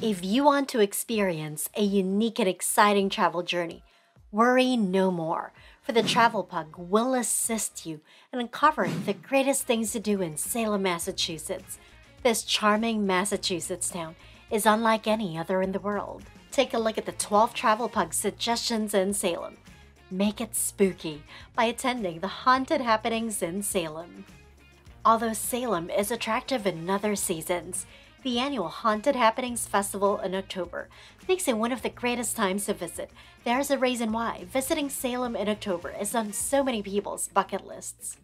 If you want to experience a unique and exciting travel journey, worry no more, for the Travel Pug will assist you in uncovering the greatest things to do in Salem, Massachusetts. This charming Massachusetts town is unlike any other in the world. Take a look at the 12 Travel Pug suggestions in Salem. Make it spooky by attending the haunted happenings in Salem. Although Salem is attractive in other seasons, the annual Haunted Happenings Festival in October makes it one of the greatest times to visit. There's a reason why visiting Salem in October is on so many people's bucket lists.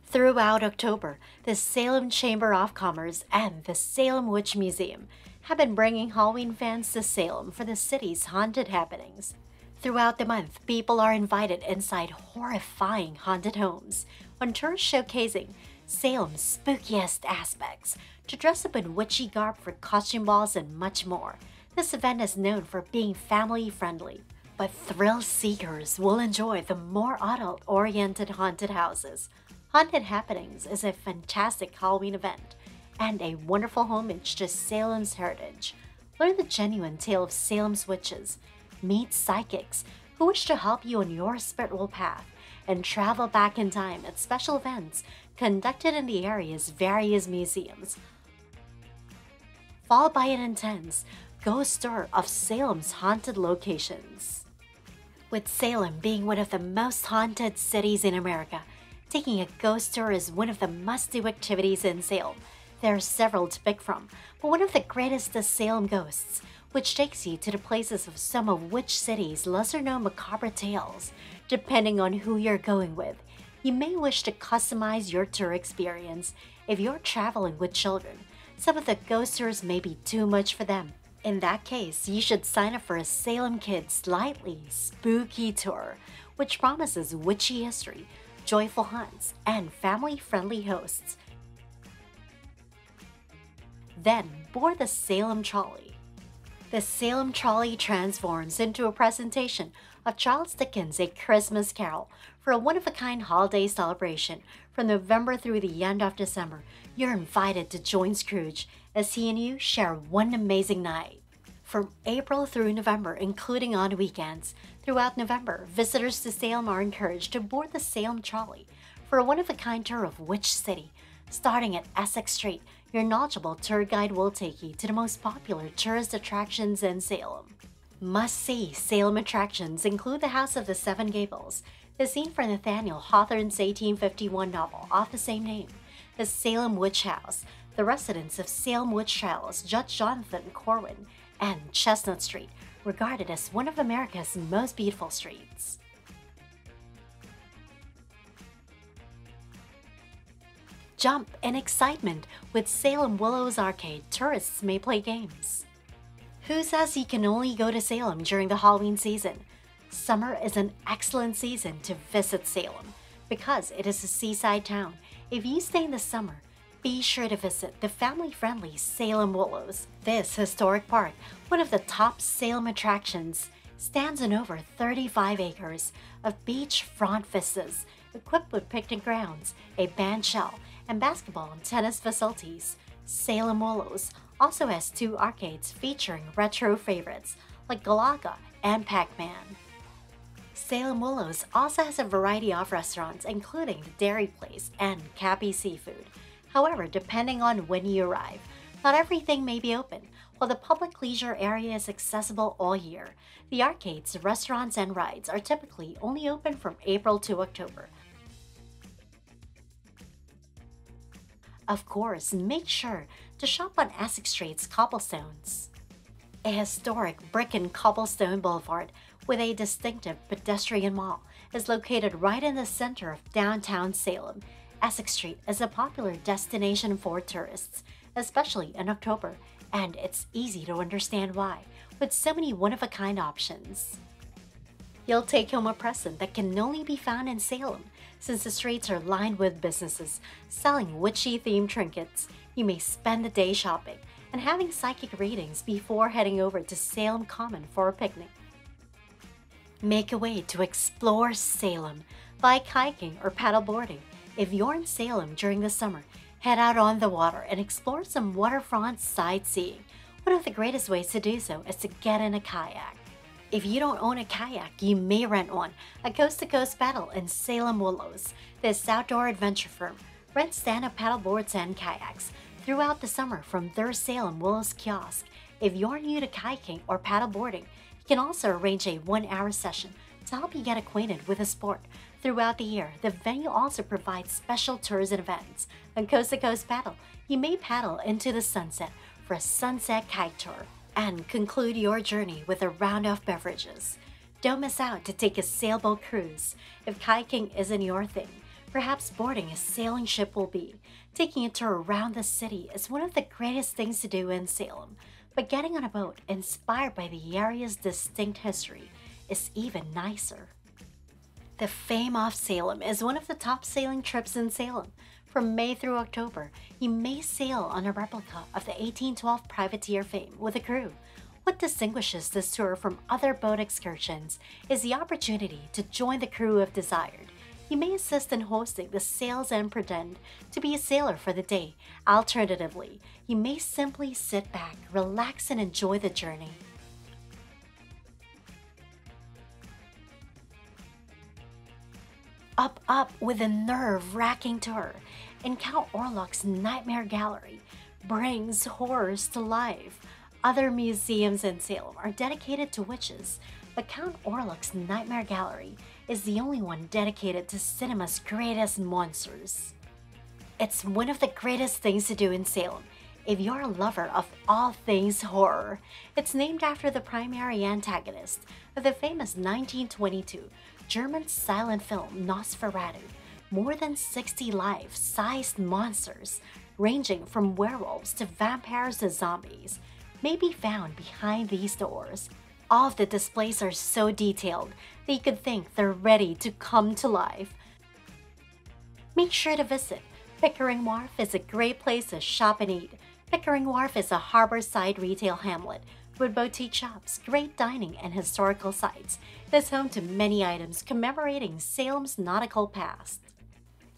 Throughout October, the Salem Chamber of Commerce and the Salem Witch Museum have been bringing Halloween fans to Salem for the city's haunted happenings. Throughout the month, people are invited inside horrifying haunted homes on tours showcasing Salem's spookiest aspects, to dress up in witchy garb for costume balls and much more. This event is known for being family-friendly, but thrill seekers will enjoy the more adult-oriented haunted houses. Haunted Happenings is a fantastic Halloween event and a wonderful homage to Salem's heritage. Learn the genuine tale of Salem's witches, meet psychics who wish to help you on your spiritual path, and travel back in time at special events conducted in the area's various museums, followed by an intense ghost tour of Salem's haunted locations. With Salem being one of the most haunted cities in America, taking a ghost tour is one of the must-do activities in Salem. There are several to pick from, but one of the greatest is Salem Ghosts, which takes you to the places of some of which city's lesser-known macabre tales. Depending on who you're going with, you may wish to customize your tour experience. If you're traveling with children, some of the ghost tours may be too much for them. In that case, you should sign up for a Salem Kids Slightly Spooky Tour, which promises witchy history, joyful hunts, and family-friendly hosts. Then, board the Salem Trolley. The Salem Trolley transforms into a presentation of Charles Dickens' A Christmas Carol for a one-of-a-kind holiday celebration. From November through the end of December, you're invited to join Scrooge as he and you share one amazing night. From April through November, including on weekends, throughout November, visitors to Salem are encouraged to board the Salem Trolley for a one-of-a-kind tour of Witch City. Starting at Essex Street, your knowledgeable tour guide will take you to the most popular tourist attractions in Salem. Must-see Salem attractions include the House of the Seven Gables, the scene from Nathaniel Hawthorne's 1851 novel of the same name, the Salem Witch House, the residence of Salem witch trials Judge Jonathan Corwin, and Chestnut Street, regarded as one of America's most beautiful streets. Jump in excitement with Salem Willows Arcade. Tourists may play games. Who says you can only go to Salem during the Halloween season? Summer is an excellent season to visit Salem because it is a seaside town. If you stay in the summer, be sure to visit the family-friendly Salem Willows. This historic park, one of the top Salem attractions, stands on over 35 acres of beachfront vistas, equipped with picnic grounds, a band shell, and basketball and tennis facilities. Salem Willows also has two arcades featuring retro favorites like Galaga and Pac-Man. Salem Willows also has a variety of restaurants, including the Dairy Place and Cappy Seafood. However, depending on when you arrive, not everything may be open. While the public leisure area is accessible all year, the arcades, restaurants, and rides are typically only open from April to October. Of course, make sure to shop on Essex Street's Cobblestones. A historic brick and cobblestone boulevard with a distinctive pedestrian mall is located right in the center of downtown Salem. Essex Street is a popular destination for tourists, especially in October, and it's easy to understand why, with so many one-of-a-kind options. You'll take home a present that can only be found in Salem, since the streets are lined with businesses selling witchy-themed trinkets. You may spend the day shopping and having psychic readings before heading over to Salem Common for a picnic. Make a way to explore Salem by kayaking or paddleboarding. If you're in Salem during the summer, head out on the water and explore some waterfront sightseeing. One of the greatest ways to do so is to get in a kayak. If you don't own a kayak, you may rent one. A coast-to-coast paddle in Salem Willows, this outdoor adventure firm, rents stand-up paddleboards and kayaks throughout the summer from their Salem Willows kiosk. If you're new to kayaking or paddleboarding, you can also arrange a 1-hour session to help you get acquainted with the sport. Throughout the year, the venue also provides special tours and events. On Coast to Coast Paddle, you may paddle into the sunset for a sunset kayak tour and conclude your journey with a round of beverages. Don't miss out to take a sailboat cruise. If kayaking isn't your thing, perhaps boarding a sailing ship will be. Taking a tour around the city is one of the greatest things to do in Salem, but getting on a boat inspired by the area's distinct history is even nicer. The Fame of Salem is one of the top sailing trips in Salem. From May through October, you may sail on a replica of the 1812 privateer Fame with a crew. What distinguishes this tour from other boat excursions is the opportunity to join the crew if desired. You may assist in hosting the sails and pretend to be a sailor for the day. Alternatively, you may simply sit back, relax, and enjoy the journey. Up with a nerve-wracking tour, and Count Orlok's Nightmare Gallery brings horrors to life. Other museums in Salem are dedicated to witches, but Count Orlok's Nightmare Gallery is the only one dedicated to cinema's greatest monsters. It's one of the greatest things to do in Salem if you're a lover of all things horror. It's named after the primary antagonist of the famous 1922 German silent film Nosferatu. More than 60 life-sized monsters, ranging from werewolves to vampires to zombies, may be found behind these doors. All of the displays are so detailed that you could think they're ready to come to life. Make sure to visit. Pickering Wharf is a great place to shop and eat. Pickering Wharf is a harborside retail hamlet with boutique shops, great dining, and historical sites. It is home to many items commemorating Salem's nautical past.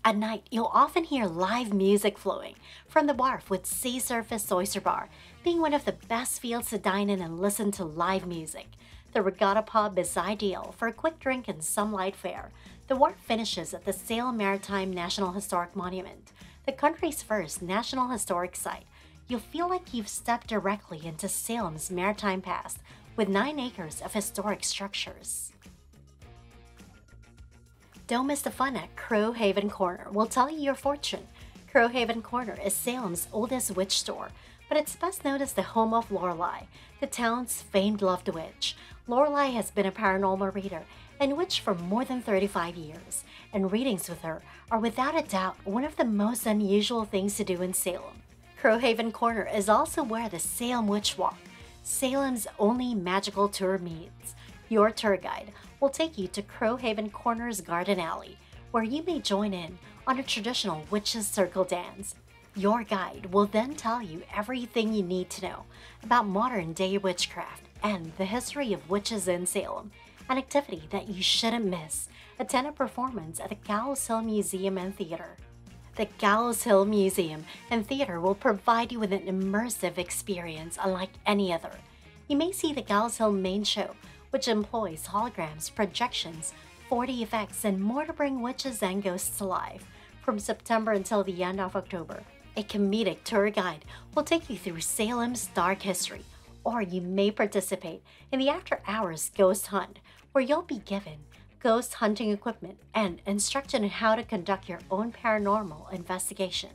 At night, you'll often hear live music flowing from the wharf, with Sea Surface Oyster Bar being one of the best fields to dine in and listen to live music. The Regatta Pub is ideal for a quick drink and some light fare. The wharf finishes at the Salem Maritime National Historic Monument, the country's first National Historic Site. You'll feel like you've stepped directly into Salem's maritime past with 9 acres of historic structures. Don't miss the fun at Crow Haven Corner. We'll tell you your fortune. Crow Haven Corner is Salem's oldest witch store, but it's best known as the home of Lorelei, the town's famed loved witch. Lorelei has been a paranormal reader and witch for more than 35 years, and readings with her are without a doubt one of the most unusual things to do in Salem. Crow Haven Corner is also where the Salem Witch Walk, Salem's only magical tour, meets. Your tour guide will take you to Crow Haven Corner's Garden Alley, where you may join in on a traditional witches' circle dance. Your guide will then tell you everything you need to know about modern-day witchcraft and the history of witches in Salem, an activity that you shouldn't miss. Attend a performance at the Gallows Hill Museum and Theater. The Gallows Hill Museum and Theater will provide you with an immersive experience unlike any other. You may see the Gallows Hill main show, which employs holograms, projections, 4D effects, and more to bring witches and ghosts to life. From September until the end of October, a comedic tour guide will take you through Salem's dark history, or you may participate in the after-hours ghost hunt, where you'll be given ghost hunting equipment and instruction on how to conduct your own paranormal investigation.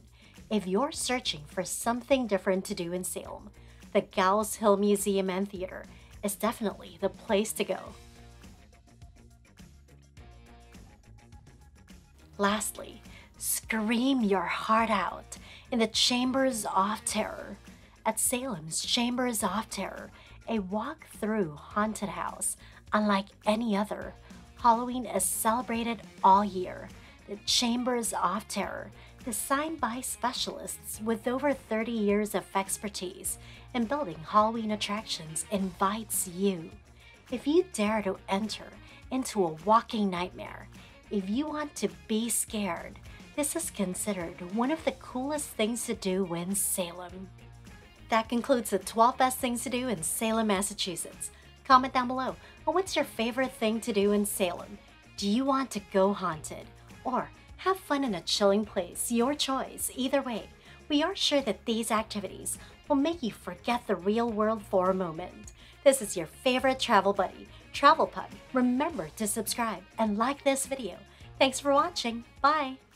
If you're searching for something different to do in Salem, the Gallows Hill Museum and Theater is definitely the place to go. Lastly, scream your heart out in the Chambers of Terror. At Salem's Chambers of Terror, a walk through haunted house unlike any other. Halloween is celebrated all year. The Chambers of Terror, designed by specialists with over 30 years of expertise in building Halloween attractions, invites you. If you dare to enter into a walking nightmare, if you want to be scared, this is considered one of the coolest things to do in Salem. That concludes the 12 best things to do in Salem, Massachusetts. Comment down below on what's your favorite thing to do in Salem. Do you want to go haunted or have fun in a chilling place? Your choice. Either way, we are sure that these activities will make you forget the real world for a moment. This is your favorite travel buddy, Travel Pug. Remember to subscribe and like this video. Thanks for watching. Bye!